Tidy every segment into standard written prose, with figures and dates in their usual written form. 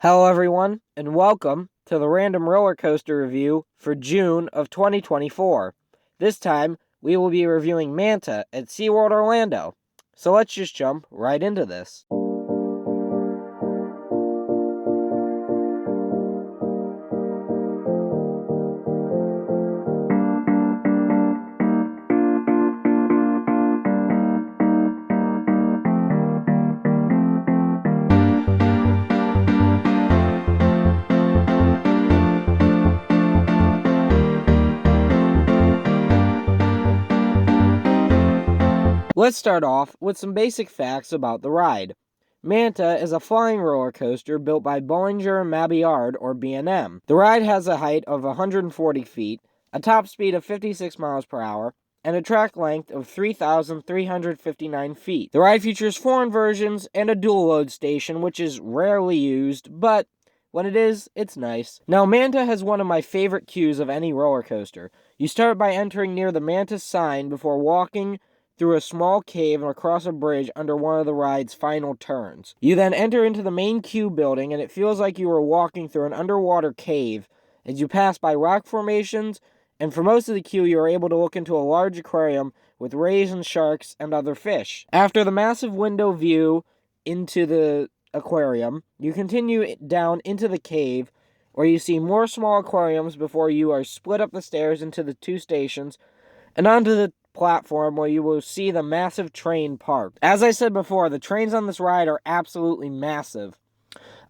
Hello everyone, and welcome to the random roller coaster review for June of 2024. This time, we will be reviewing Manta at SeaWorld Orlando. So let's just jump right into this. Let's start off with some basic facts about the ride. Manta is a flying roller coaster built by Bollinger and Mabillard, or B&M. The ride has a height of 140 feet, a top speed of 56 miles per hour, and a track length of 3,359 feet. The ride features 4 inversions and a dual load station, which is rarely used, but when it is, it's nice. Now, Manta has one of my favorite queues of any roller coaster. You start by entering near the Manta sign before walking through a small cave and across a bridge under one of the ride's final turns. You then enter into the main queue building, and it feels like you are walking through an underwater cave as you pass by rock formations, and for most of the queue you are able to look into a large aquarium with rays and sharks and other fish. After the massive window view into the aquarium, you continue down into the cave where you see more small aquariums before you are split up the stairs into the 2 stations and onto the platform where you will see the massive train parked. As I said before, the trains on this ride are absolutely massive.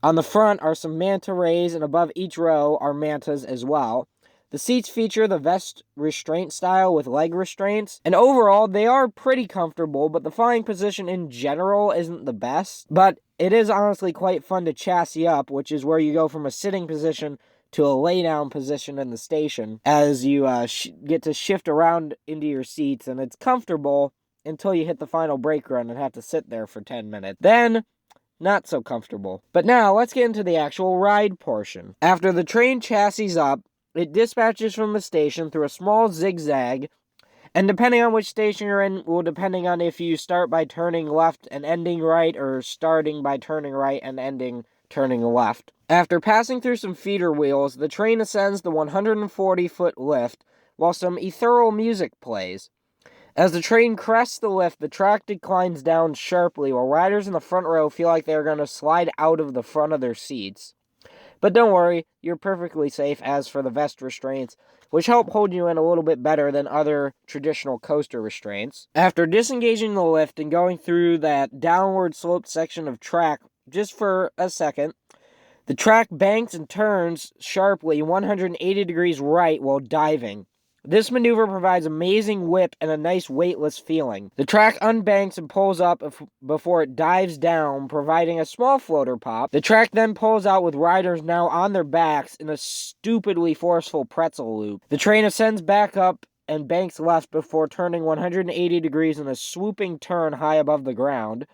On the front are some manta rays, and above each row are mantas as well. The seats feature the vest restraint style with leg restraints, and overall they are pretty comfortable, but the flying position in general isn't the best. But it is honestly quite fun to chassis up, which is where you go from a sitting position to a lay-down position in the station as you get to shift around into your seats, and it's comfortable until you hit the final brake run and have to sit there for 10 minutes. Then, not so comfortable. But now, let's get into the actual ride portion. After the train chassis up, it dispatches from the station through a small zigzag, and depending on which station you're in, will depending on if you start by turning left and ending right, or starting by turning right and ending turning left. After passing through some feeder wheels, the train ascends the 140-foot lift while some ethereal music plays. As the train crests the lift, the track declines down sharply while riders in the front row feel like they're going to slide out of the front of their seats. But don't worry, you're perfectly safe as for the vest restraints, which help hold you in a little bit better than other traditional coaster restraints. After disengaging the lift and going through that downward sloped section of track just for a second, the track banks and turns sharply 180 degrees right while diving. This maneuver provides amazing whip and a nice weightless feeling. The track unbanks and pulls up before it dives down, providing a small floater pop. The track then pulls out with riders now on their backs in a stupidly forceful pretzel loop. The train ascends back up and banks left before turning 180 degrees in a swooping turn high above the ground,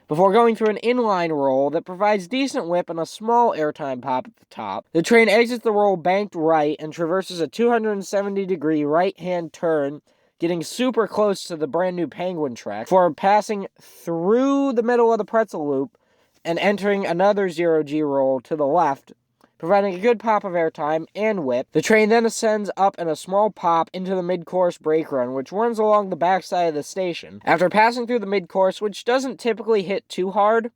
before going through an inline roll that provides decent whip and a small airtime pop at the top. The train exits the roll banked right and traverses a 270-degree right-hand turn, getting super close to the brand new Penguin track, before passing through the middle of the pretzel loop and entering another 0G roll to the left, providing a good pop of airtime and whip. The train then ascends up in a small pop into the mid-course brake run, which runs along the backside of the station. After passing through the mid-course, which doesn't typically hit too hard,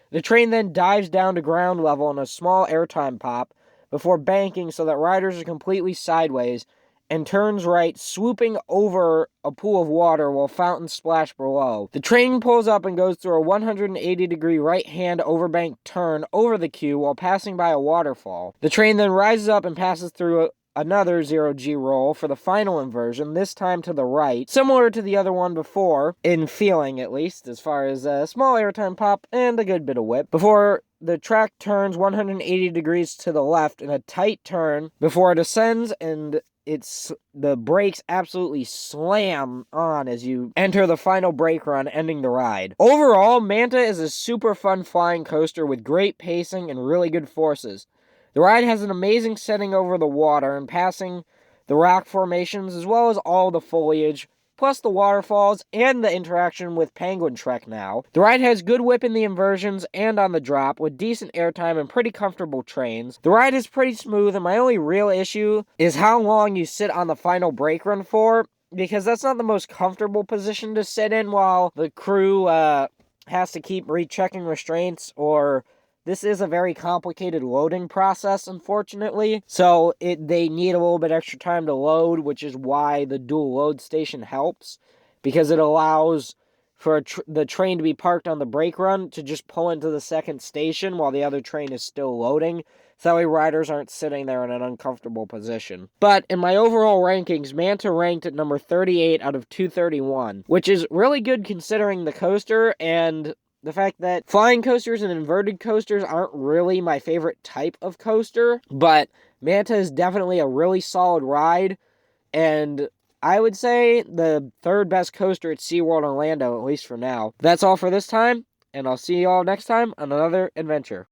the train then dives down to ground level in a small airtime pop before banking so that riders are completely sideways, and turns right, swooping over a pool of water while fountains splash below. The train pulls up and goes through a 180-degree right-hand overbank turn over the queue while passing by a waterfall. The train then rises up and passes through another 0G roll for the final inversion, this time to the right, similar to the other one before, in feeling at least, as far as a small airtime pop and a good bit of whip, before the track turns 180 degrees to the left in a tight turn before it ascends, and the brakes absolutely slam on as you enter the final brake run, ending the ride. Overall, Manta is a super fun flying coaster with great pacing and really good forces. The ride has an amazing setting over the water and passing the rock formations as well as all the foliage, plus the waterfalls and the interaction with Penguin Trek now. The ride has good whip in the inversions and on the drop, with decent airtime and pretty comfortable trains. The ride is pretty smooth, and my only real issue is how long you sit on the final brake run for, because that's not the most comfortable position to sit in while the crew has to keep rechecking restraints, or this is a very complicated loading process, unfortunately. So they need a little bit extra time to load, which is why the dual load station helps, because it allows for the train to be parked on the brake run to just pull into the second station while the other train is still loading. So that way riders aren't sitting there in an uncomfortable position. But in my overall rankings, Manta ranked at number 38 out of 231, which is really good considering the coaster and the fact that flying coasters and inverted coasters aren't really my favorite type of coaster, but Manta is definitely a really solid ride, and I would say the third best coaster at SeaWorld Orlando, at least for now. That's all for this time, and I'll see you all next time on another adventure.